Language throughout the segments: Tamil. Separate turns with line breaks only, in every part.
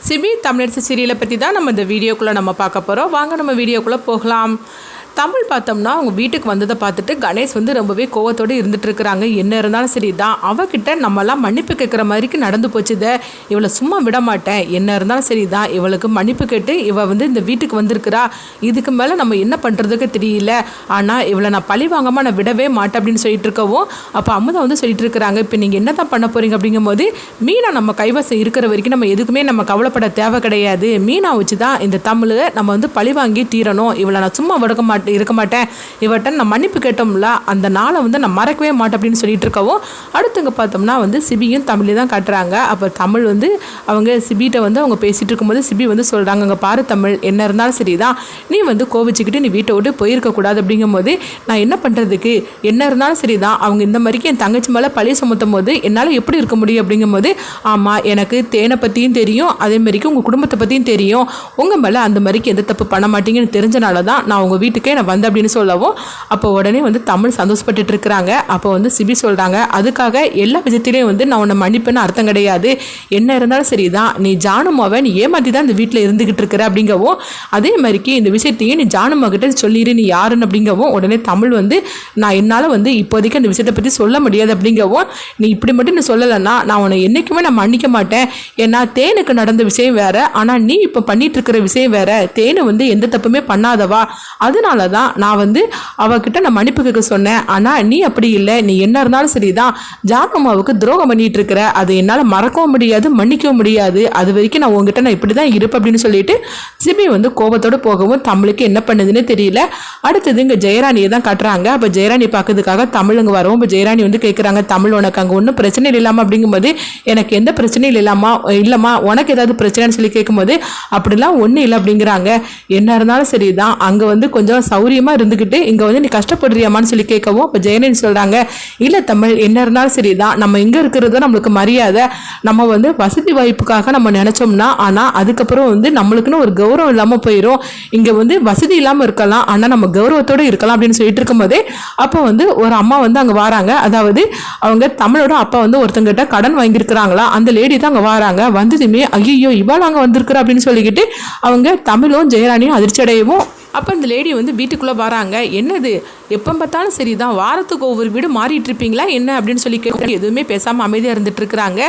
சிபி தமிழரசி சீரியலை பற்றி தான் நம்ம இந்த வீடியோக்குள்ளே நம்ம பார்க்க போகிறோம். வாங்க நம்ம வீடியோக்குள்ளே போகலாம். தமிழ் பார்த்தோம்னா அவங்க வீட்டுக்கு வந்ததை பார்த்துட்டு கணேஷ் வந்து ரொம்பவே கோவத்தோடு இருந்துட்டு இருக்கிறாங்க. என்ன இருந்தாலும் சரி தான் அவகிட்ட நம்மலாம் மன்னிப்பு கேட்குற மாதிரிக்கு நடந்து போச்சுத, இவளை சும்மா விட மாட்டேன். என்ன இருந்தாலும் சரி தான் இவளுக்கு மன்னிப்பு கேட்டு இவள் வந்து இந்த வீட்டுக்கு வந்திருக்கிறா. இதுக்கு மேலே நம்ம என்ன பண்ணுறதுக்கு தெரியல. ஆனால் இவளை நான் பழி வாங்காமல் நான் விடவே மாட்டேன் அப்படின்னு சொல்லிட்டு இருக்கவும் அப்போ அம்முதா வந்து சொல்லிட்டு இருக்கிறாங்க, இப்போ நீங்கள் என்ன தான் பண்ண போகிறீங்க அப்படிங்கும்போது மீனா நம்ம கைவசம் இருக்கிற வரைக்கும் நம்ம எதுக்குமே நம்ம கவலைப்பட தேவை கிடையாது. மீனா வச்சு தான் இந்த தமிழை நம்ம வந்து பழி வாங்கி தீரணும். இவளை நான் சும்மா இருக்க மாட்டேன். இவட்ட நான் மன்னிப்பு கேட்டோம்ல அந்த நாளை வந்து நான் மறக்கவே மாட்டேன் அப்படின்னு சொல்லிட்டு இருக்கவும் அடுத்துங்க பார்த்தோம்னா வந்து சிபியும் தமிழை தான் காட்டுறாங்க. அப்போ தமிழ் வந்து அவங்க சிபிகிட்ட வந்து அவங்க பேசிகிட்டு இருக்கும்போது சிபி வந்து சொல்கிறாங்க, அங்கே பாரு தமிழ், என்ன இருந்தாலும் சரி தான் நீ வந்து கோவிச்சுக்கிட்டு நீ வீட்டை விட்டு போயிருக்கக்கூடாது. அப்படிங்கும்போது நான் என்ன பண்ணுறதுக்கு, என்ன இருந்தாலும் சரி தான் அவங்க இந்த மாதிரிக்கு என் தங்கச்சி மேலே பழி சுமத்தும் போது என்னால் எப்படி இருக்க முடியும் அப்படிங்கும்போது ஆமாம் எனக்கு தேனை பற்றியும் தெரியும், அதே மாதிரிக்கு உங்கள் குடும்பத்தை பற்றியும் தெரியும், உங்கள் மேலே அந்த மாதிரிக்கு எந்த தப்பு பண்ண மாட்டீங்கன்னு தெரிஞ்சனால தான் நான் உங்கள் வீட்டுக்கே நான் வந்து அப்படின்னு சொல்லவும் அப்போ உடனே வந்து தமிழ் சந்தோஷப்பட்டு இருக்கிறாங்க. அப்போ வந்து சிபி சொல்கிறாங்க, அதுக்காக எல்லா விதத்திலையும் வந்து நான் உன்னை மன்னிப்புன்னு அர்த்தம் கிடையாது. என்ன இருந்தாலும் சரி தான் நீ ஜானுமாவை நீ ஏமாற்றி தான் இந்த வீட்டில் இருந்துக்கிட்டு இருக்கிற அப்படிங்கவும் அதே மாதிரிக்கு இந்த விஷயத்தையும் நீ ஜானுமா கிட்ட சொல்லிடு நீ யாருன்னு அப்படிங்கவும் உடனே தமிழ் வந்து நான் என்னால் வந்து இப்போதைக்கு அந்த விஷயத்தை பற்றி சொல்ல முடியாது அப்படிங்கவும் நீ இப்படி மட்டும் நீ சொல்லலைன்னா நான் உன்னை என்றைக்குமே நான் மன்னிக்க மாட்டேன். ஏன்னா தேனுக்கு நடந்த விஷயம் வேற, ஆனால் நீ இப்போ பண்ணிட்டு இருக்கிற விஷயம் வேற. தேனு வந்து எந்த தப்புமே பண்ணாதவா, அதனால தான் நான் வந்து அவகிட்ட நான் மன்னிப்பு கேட்க சொன்னேன். ஆனால் நீ அப்படி இல்லை, நீ என்ன இருந்தாலும் சரிதான் ஜானுமாவுக்கு துரோகம் பண்ணிட்டு இருக்கிற, அது என்னால் மறக்கவும் முடியாது மன்னிக்கவும் முடியாது. அது வரைக்கும் நான் உங்ககிட்ட நான் இப்படி தான் இருப்பேன் அப்படின்னு சொல்லிட்டு சிபி வந்து கோபத்தோடு போகவும் தமிழுக்கு என்ன பண்ணுதுன்னு தெரியல. அடுத்தது இங்கே ஜெயராணியை தான் காட்டுறாங்க. அப்போ ஜெயராணி பார்க்கறதுக்காக தமிழுங்க வரவும் இப்போ ஜெயராணி வந்து கேட்குறாங்க, தமிழ் உனக்கு அங்கே ஒன்றும் பிரச்சனை இல்லாமல் அப்படிங்கும்போது எனக்கு எந்த பிரச்சனையும் இல்லைம்மா உனக்கு ஏதாவது பிரச்சனைன்னு சொல்லி கேட்கும்போது அப்படிலாம் ஒன்றும் இல்லை அப்படிங்கிறாங்க. என்ன இருந்தாலும் சரி தான் அங்கே வந்து கொஞ்சம் சௌரியமாக இருந்துக்கிட்டு இங்கே வந்து நீ கஷ்டப்படுறியாமான்னு சொல்லி கேட்கவும் இப்போ ஜெயராணி சொல்கிறாங்க, இல்லை தமிழ் என்ன இருந்தாலும் சரி தான் நம்ம இங்கே இருக்கிறது நம்மளுக்கு மரியாதை, நம்ம வந்து வசதி வாய்ப்புக்காக நம்ம நினச்சோம்னா ஆனால் அதுக்கப்புறம் வந்து நம்மளுக்குன்னு ஒரு கௌரவம் இல்லாமல் போயிடும். இங்கே வந்து வசதி இல்லாமல் இருக்கலாம் ஆனால் நம்ம கௌரவத்தோடு இருக்கலாம் அப்படின்னு சொல்லிட்டு இருக்கும்போதே அப்போ வந்து ஒரு அம்மா வந்து அங்கே வராங்க. அதாவது அவங்க தமிழோட அப்பா வந்து ஒருத்தங்கிட்ட கடன் வாங்கியிருக்கிறாங்களா, அந்த லேடி தான் அங்கே வராங்க. வந்ததுமே ஐயோ இவாள் அங்கே வந்திருக்கிறா அப்படின்னு சொல்லிக்கிட்டு அவங்க தமிழும் ஜெயராணியும் அதிர்ச்சி அடையவும் அப்போ இந்த லேடி வந்து வீட்டுக்குள்ளே வராங்க. என்னது எப்போ பார்த்தாலும் சரி தான் வாரத்துக்கு ஒவ்வொரு வீடு மாறிட்டு இருப்பீங்களா என்ன அப்படின்னு சொல்லி கேட்க எதுவுமே பேசாமல் அமைதியாக இருந்துட்டு இருக்கிறாங்க.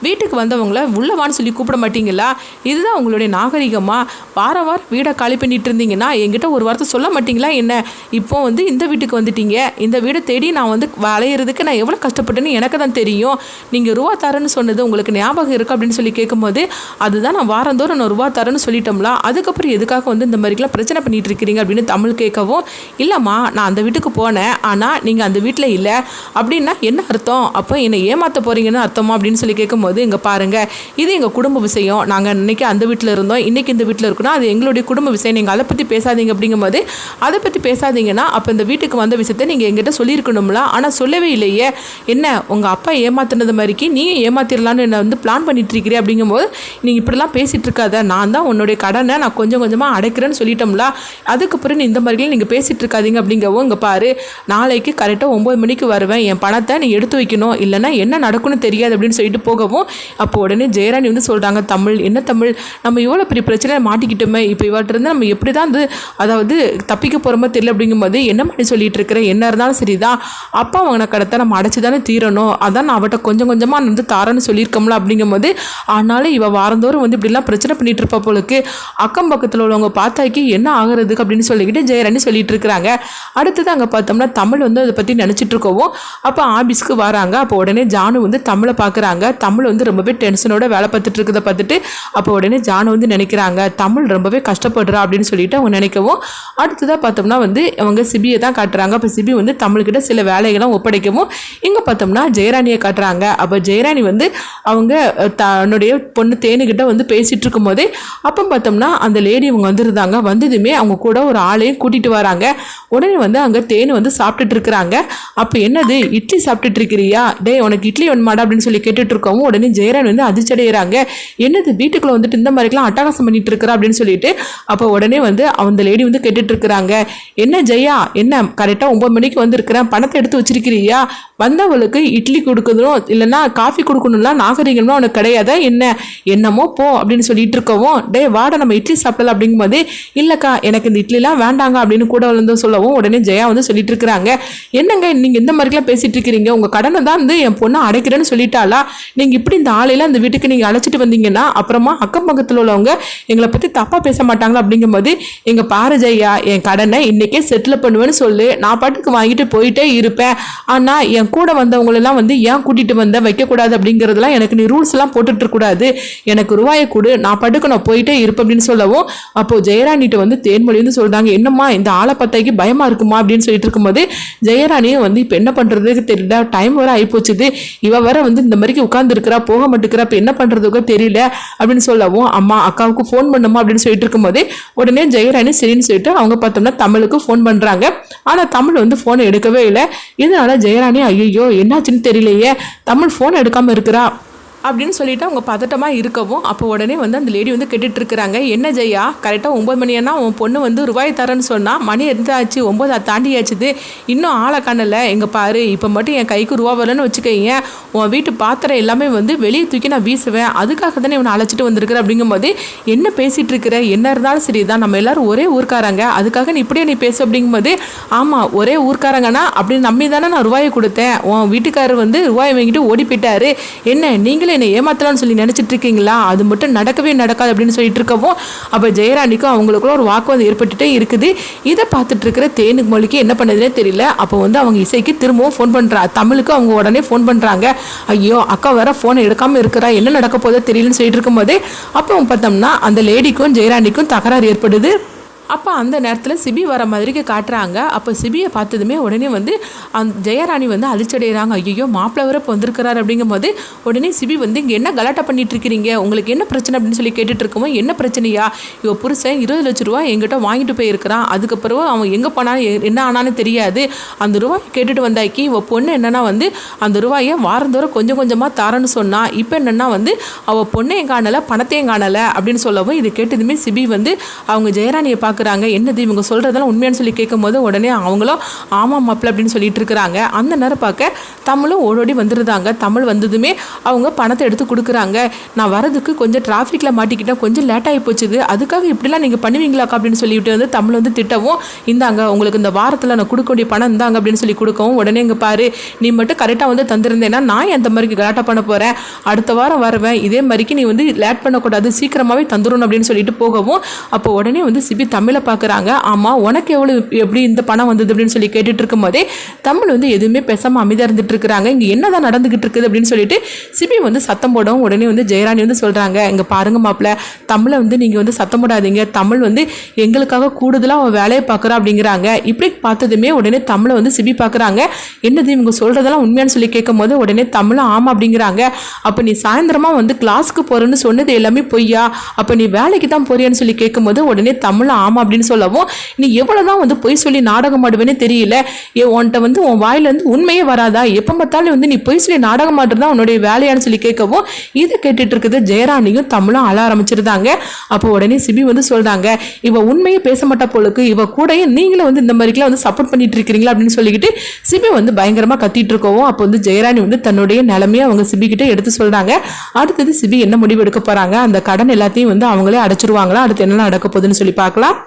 வீட்டுக்கு வந்தவங்கள உள்ளவான்னு சொல்லி கூப்பிட மாட்டீங்களா, இதுதான் உங்களுடைய நாகரிகமாக? வாரம் வீடை காலி பண்ணிட்டு இருந்தீங்கன்னா என்கிட்ட ஒரு வாரத்தை சொல்ல மாட்டீங்களா என்ன? இப்போ வந்து இந்த வீட்டுக்கு வந்துட்டீங்க, இந்த வீடை தேடி நான் வந்து வளையிறதுக்கு நான் எவ்வளோ கஷ்டப்பட்டேன்னு எனக்கு தான் தெரியும். நீங்கள் ரூபா தரேன்னு சொன்னது உங்களுக்கு ஞாபகம் இருக்குது அப்படின்னு சொல்லி கேட்கும்போது அதுதான் நான் வாரந்தோறும் நான் ரூபா தரேன்னு சொல்லிட்டோம்ல, அதுக்கப்புறம் எதுக்காக வந்து இந்த மாதிரிலாம் பிரச்சனை பண்ணிட்டு இருக்கீங்க அப்படின்னு தமிழ் கேட்கவும் இல்லைம்மா நான் அந்த வீட்டுக்கு போனேன் ஆனால் நீங்கள் அந்த வீட்டில் இல்லை அப்படின்னா என்ன அர்த்தம், அப்போ என்னை ஏமாற்ற போகிறீங்கன்னு அர்த்தமா அப்படின்னு சொல்லி கேட்கும்போது இங்கே பாருங்கள் இது எங்கள் குடும்ப விஷயம், நாங்கள் இன்றைக்கி அந்த வீட்டில் இருந்தோம் இன்றைக்கி இந்த வீட்டில் இருக்கணும், அது எங்களுடைய குடும்ப விஷயம், நீங்கள் அதை பற்றி பேசாதீங்க அப்படிங்கும்போது அதை பற்றி பேசாதீங்கன்னா அப்போ இந்த வீட்டுக்கு வந்த விஷயத்தை நீங்கள் எங்கிட்ட சொல்லியிருக்கணும்ல, ஆனால் சொல்லவே இல்லையே. என்ன உங்கள் அப்பா ஏமாத்தினது மாதிரிக்கு நீங்கள் ஏமாத்திடலான்னு என்னை வந்து பிளான் பண்ணிட்டு இருக்கிறீ அப்படிங்கும்போது நீங்கள் இப்படிலாம் பேசிகிட்டு இருக்காத, நான் தான் உன்னுடைய கடனை நான் கொஞ்சம் கொஞ்சமாக அடைக்கிறேன்னு சொல்லிட்டோம்ல, அதுக்கப்புறம் இந்த மாதிரிலாம் நீங்கள் பேசிகிட்டு இருக்காதீங்க அப்படிங்கவும் இங்கே பாரு நாளைக்கு கரெக்டாக 9 மணிக்கு வருவேன், என் பணத்தை நீ எடுத்து வைக்கணும் இல்லைன்னா என்ன நடக்கும்னு தெரியாது அப்படின்னு சொல்லிட்டு போகவும் அப்போ உடனே ஜெயராணி வந்து சொல்கிறாங்க, தமிழ் என்ன தமிழ் நம்ம இவ்வளோ பெரிய பிரச்சனை மாட்டிக்கிட்டோமே, இப்போ இவற்றிருந்து நம்ம எப்படி தான் வந்து அதாவது தப்பிக்க போகிறோமோ தெரியல அப்படிங்கும்போது என்ன பண்ணி சொல்லிட்டு இருக்கிறேன், என்ன இருந்தாலும் சரி தான் அப்பா வாங்கின கடத்தை நம்ம அடைச்சி தானே தீரணும், அதான் நான் அவட்ட கொஞ்சம் கொஞ்சமாக வந்து தாரன்னு சொல்லியிருக்கோம்ல அப்படிங்கும்போது ஆனாலும் இவள் வாரந்தோறும் வந்து இப்படிலாம் பிரச்சனை பண்ணிட்டு இருப்பா போலுக்கு, அக்கம் பக்கத்தில் உள்ளவங்க பார்த்தாக்கி என்ன ஆகுறதுக்கு அப்படின்னு சொல்லிக்கிட்டு ஜெயராணி சொல்லிட்டு இருக்கிறாங்க. அடுத்தது அங்கே பார்த்தோம்னா தமிழ் வந்து அதை பற்றி நினச்சிட்டு இருக்கவும் அப்போ ஆஃபீஸ்க்கு வராங்க. அப்போ உடனே ஜானு வந்து தமிழை பார்க்குறாங்க. தமிழ் வந்து ரொம்பவே டென்ஷனோட வேலை பார்த்துட்டு இருக்கிறத பார்த்துட்டு அப்போ உடனே ஜானு வந்து நினைக்கிறாங்க தமிழ் ரொம்பவே கஷ்டப்படுறா அப்படின்னு சொல்லிட்டு அவங்க நினைக்கவும் அடுத்ததாக பார்த்தோம்னா வந்து அவங்க சிபியை தான் காட்டுறாங்க. அப்போ சிபி வந்து தமிழ்கிட்ட சில வேலைகளும் ஒப்படைக்கவும் இங்கே பார்த்தோம்னா ஜெயராணியை காட்டுறாங்க. அப்போ ஜெயராணி வந்து அவங்க தன்னுடைய பொண்ணு தேனுக்கிட்ட வந்து பேசிகிட்டு இருக்கும் போதே அப்போ பார்த்தோம்னா அந்த லேடி அவங்க வந்துருந்தாங்க. வந்ததுமே அவங்க கூட ஒரு ஆளையும் கூட்டிகிட்டு வராங்க. உடனே வந்து அங்கே அவங்க தேன் வந்து சாப்பிட்டுட்டு இருக்கிறாங்க. அப்போ என்னது இட்லி சாப்பிட்டுட்டு இருக்கிறியா, டே உனக்கு இட்லி வேணுமாடா அப்படின்னு சொல்லி கேட்டுட்டு இருக்கவும் உடனே ஜெயராணி வந்து அதிர்ச்சடைகிறாங்க. என்னது வீட்டுக்குள்ள வந்துட்டு இந்த மாதிரிலாம் அட்டகாசம் பண்ணிட்டு இருக்கிறா அப்படின்னு சொல்லிட்டு. அப்போ உடனே வந்து அந்த லேடி வந்து கேட்டுட்டு இருக்கிறாங்க, என்ன ஜெயா, என்ன கரெக்டாக 9 மணிக்கு வந்திருக்கிறேன், பணத்தை எடுத்து வச்சிருக்கிறியா, வந்தவளுக்கு இட்லி கொடுக்கணும் இல்லைன்னா காஃபி கொடுக்கணும்லாம் நாகரிகம்னா உனக்கு கிடையாதா என்ன, என்னமோ போ அப்படின்னு சொல்லிட்டு இருக்கவும், டே வாட நம்ம இட்லி சாப்பிடலாம் அப்படிங்கும்போது, இல்லைக்கா எனக்கு இந்த இட்லிலாம் வேண்டாங்க அப்படின்னு கூட வந்து சொல்லவும் உடனே ஜெயா வந்து சொல்லிட்டு இருக்கிறாங்க, என்னங்க நீங்கள் இந்த மாதிரிலாம் பேசிட்டு இருக்கிறீங்க, உங்கள் கடனை தான் வந்து என் பொண்ணை அடைக்கிறேன்னு சொல்லிட்டாளா, நீங்கள் இப்படி இந்த ஆளையெல்லாம் இந்த வீட்டுக்கு நீங்கள் அழைச்சிட்டு வந்தீங்கன்னா அப்புறமா அக்கம் பக்கத்தில் உள்ளவங்க எங்களை பற்றி தப்பாக பேச மாட்டாங்களா அப்படிங்கும்போது, எங்கள் பாரு ஜெயா, என் கடனை இன்றைக்கே செட்டில் பண்ணுவேன்னு சொல்லு, நான் பாட்டுக்கு வாங்கிட்டு போயிட்டே இருப்பேன், ஆனால் என் கூட வந்தவங்களெல்லாம் வந்து ஏன் கூட்டிகிட்டு வந்த வைக்கக்கூடாது அப்படிங்கிறதுலாம் எனக்கு நீ ரூல்ஸ்லாம் போட்டுட்ருக்கூடாது, எனக்கு ரூபாயை கொடு, நான் பாட்டுக்கு நான் போயிட்டே இருப்பேன் அப்படின்னு சொல்லவும், அப்போது ஜெயராணிகிட்ட வந்து தேன்மொழி வந்து சொல்கிறாங்க, என்னம்மா இந்த ஆளை பத்தாக்கி பயமாக இருக்குமா அப்படின்னு சொல்லிட்டு இருக்கும்போது, ஜெயராணியும் வந்து இப்போ என்ன பண்ணுறதுக்கு தெரியல, டைம் வர ஆகிப்போச்சுது, இவ வர வந்து இந்த மாதிரிக்கு உட்காந்துருக்கிறா போக மாட்டேங்கிறா, இப்போ என்ன பண்ணுறதுக்கோ தெரியல அப்படின்னு சொல்லவும், அம்மா அக்காவுக்கு ஃபோன் பண்ணுமா அப்படின்னு சொல்லிட்டு இருக்கும்போதே உடனே ஜெயராணி சரின்னு சொல்லிட்டு அவங்க பார்த்தோம்னா தமிழுக்கு ஃபோன் பண்ணுறாங்க. ஆனால் தமிழ் வந்து ஃபோனை எடுக்கவே இல்லை. இதனால ஜெயராணி ஐயோ என்னாச்சுன்னு தெரியலையே, தமிழ் ஃபோன் எடுக்காமல் இருக்கிறா அப்படின்னு சொல்லிட்டு அவங்க பதட்டமாக இருக்கவும், அப்போ உடனே வந்து அந்த லேடி வந்து கேட்டுட்டு இருக்கிறாங்க, என்ன ஜெயா கரெக்டாக 9 மணினா உன் பொண்ணு வந்து ரூபாய் தரேன்னு சொன்னால் மணி எடுத்தாச்சு 9 தாண்டி ஆச்சுது, இன்னும் ஆளை காணலை, எங்கள் பாரு இப்போ மட்டும் என் கைக்கு ரூபா வரலன்னு வச்சுக்கோங்க, உன் வீட்டு பாத்திரம் எல்லாமே வந்து வெளியே தூக்கி நான் வீசுவேன், அதுக்காக தானே இவனை அழைச்சிட்டு வந்திருக்கிற அப்படிங்கும்போது, என்ன பேசிகிட்டு இருக்கிற, என்ன இருந்தாலும் சரி தான் நம்ம எல்லோரும் ஒரே ஊர்க்காரங்க, அதுக்காக நீ இப்படியே நீ பேசு அப்படிங்கும்போது, ஆமாம் ஒரே ஊர்க்காரங்கன்னா அப்படின்னு நம்பி தானே நான் ரூபாயை கொடுத்தேன், உன் வீட்டுக்காரர் வந்து ரூபாயை வாங்கிட்டு ஓடி போயிட்டாரு, என்ன நீங்கள் என்னை ஏமாத்தலாம்னு சொல்லி நினைச்சிட்டு இருக்கீங்களா, அது மட்டும் நடக்கவே நடக்காது அப்படின்னு சொல்லிட்டு இருக்கவும், அப்போ ஜெயராணிக்கும் அவங்களுக்குள்ள ஒரு வாக்குவாதம் ஏற்பட்டுட்டே இருக்குது. இதை பார்த்துட்டு இருக்கிற தேனுக்கு மொழிக்கு என்ன பண்ணதுனே தெரியல. அப்போ வந்து அவங்க இசைக்கு திரும்பவும் ஃபோன் பண்ணுறா, தமிழுக்கு அவங்க உடனே ஃபோன் பண்ணுறாங்க, ஐயோ அக்கா வேற ஃபோனை எடுக்காமல் இருக்கிறா, என்ன நடக்க போதோ தெரியலன்னு சொல்லிட்டு இருக்கும்போது, அப்போ பார்த்தோம்னா அந்த லேடிக்கும் ஜெயராணிக்கும் தகராறு ஏற்படுது. அப்போ அந்த நேரத்தில் சிபி வர மாதிரிக்கு காட்டுறாங்க. அப்போ சிபியை பார்த்ததுமே உடனே வந்து ஜெயராணி வந்து அதிர்ச்சடைகிறாங்க, ஐயோ மாப்பிள்ளை வர இப்போ வந்திருக்கிறார் அப்படிங்கும்போது உடனே சிபி வந்து இங்கே என்ன கலாட்டா பண்ணிட்டு இருக்கிறீங்க, உங்களுக்கு என்ன பிரச்சனை அப்படின்னு சொல்லி கேட்டுட்டு இருக்கோம். என்ன பிரச்சனையா, இவ புருஷன் 20 லட்ச ரூபா எங்கிட்ட வாங்கிட்டு போயிருக்கிறான், அதுக்கப்புறம் அவன் எங்கே போனாலும் என்ன ஆனான்னு தெரியாது, அந்த ரூபாய் கேட்டுட்டு வந்தாக்கி இவ பொண்ணு என்னென்னா வந்து அந்த ரூபாயை வாரந்தோறும் கொஞ்சம் கொஞ்சமாக தரேன்னு சொன்னா, இப்போ என்னென்னா வந்து அவள் பொண்ணையும் காணலை பணத்தையும் காணலை அப்படின்னு சொல்லவும், இது கேட்டதுமே சிபி வந்து அவங்க ஜெயராணியை பார்க்க என்னது இவங்க சொல்றதெல்லாம் உண்மையானு சொல்லி கேட்கும் போது உடனே அவங்களும் ஆமா மாப்பிள்ள அப்படின்னு சொல்லிட்டு இருக்கிறாங்க. அந்த நேரம் பார்க்க தமிழும் ஓடோடி வந்துருந்தாங்க. தமிழ் வந்ததுமே அவங்க பணத்தை எடுத்து கொடுக்குறாங்க. நான் வரதுக்கு கொஞ்சம் டிராஃபிக்ல மாட்டிக்கிட்டேன், கொஞ்சம் லேட் ஆகி போச்சுது, அதுக்காக இப்படிலாம் நீங்க பண்ணுவீங்களாக்கா அப்படின்னு சொல்லிட்டு வந்து தமிழ் வந்து திட்டவும், இந்தாங்க உங்களுக்கு இந்த வாரத்தில் நான் கொடுக்க வேண்டிய பணம் இந்தாங்க அப்படின்னு சொல்லி கொடுக்கவும், உடனே இங்கே பாரு நீ மட்டும் கரெக்டாக வந்து தந்திருந்தேன்னா நான் எந்த மாதிரி கலாட்டா பண்ண போகிறேன், அடுத்த வாரம் வருவேன், இதே மாதிரிக்கு நீ வந்து லேட் பண்ணக்கூடாது, சீக்கிரமாகவே தந்துடணும் அப்படின்னு சொல்லிட்டு போகவும், அப்போ உடனே வந்து சிபி தமிழை பார்க்குறாங்க. ஆமாம் உனக்கு எப்படி இந்த பணம் வந்தது அப்படின்னு சொல்லி கேட்டுட்டு இருக்கும் போதே தமிழ் வந்து எதுவுமே பேசாமல் அமைதியாக இருந்துட்டு இருக்கிறாங்க. இங்கே என்னதான் நடந்துகிட்டு இருக்குது அப்படின்னு சொல்லிட்டு சிபி வந்து சத்தம் போடவும், உடனே வந்து ஜெயராணி வந்து சொல்கிறாங்க, இங்கே பாருங்க மாப்பிள்ள தமிழை வந்து நீங்கள் வந்து சத்தம் போடாதீங்க, தமிழ் வந்து எங்களுக்காக கூடுதலாக அவன் வேலையை பார்க்குறா அப்படிங்கிறாங்க. இப்படி பார்த்ததுமே உடனே தமிழை வந்து சிபி பார்க்குறாங்க. என்னது இவங்க சொல்கிறதெல்லாம் உண்மையானு சொல்லி கேட்கும் போது உடனே தமிழும் ஆமாம் அப்படிங்கிறாங்க. அப்போ நீ சாயந்தரமாக வந்து கிளாஸுக்கு போகிறேன்னு சொன்னது எல்லாமே பொய்யா, அப்போ நீ வேலைக்கு தான் போறியான்னு சொல்லி கேட்கும்போது உடனே தமிழும் ஆமாம் அப்படின்னு சொல்லவும், நீ எவ்வளவுதான் வந்து பொய் சொல்லி நாடகம் ஆடுவேன்னு தெரியல, உன்கிட்ட வந்து உன் வாயிலிருந்து உண்மையே வராதா, எப்போ பார்த்தாலும் வந்து நீ பொய் சொல்லி நாடகம் ஆடுறதா உன்னுடைய வேலையான்னு சொல்லி கேட்கவும், இதை கேட்டுட்டு இருக்குது ஜெயராணியும் தமிழும் அழ ஆரம்பிச்சிருந்தாங்க. அப்போ உடனே சிபி வந்து சொல்றாங்க, இவ உண்மையே பேச மாட்டா போலுக்கு, இவ கூட நீங்களும் வந்து இந்த மாதிரிலாம் வந்து சப்போர்ட் பண்ணிட்டு இருக்கிறீங்களா அப்படின்னு சொல்லிக்கிட்டு சிபி வந்து பயங்கரமா கத்திட்டு இருக்கவும், அப்போ வந்து ஜெயராணி வந்து தன்னுடைய நிலைமையை அவங்க சிபி கிட்ட எடுத்து சொல்றாங்க. அடுத்தது சிபி என்ன முடிவு எடுக்க போறாங்க, அந்த கடன் எல்லாத்தையும் வந்து அவங்களே அடைச்சிருவாங்களா, அடுத்து என்ன நடக்க போகுதுன்னு சொல்லி பார்க்கலாம்.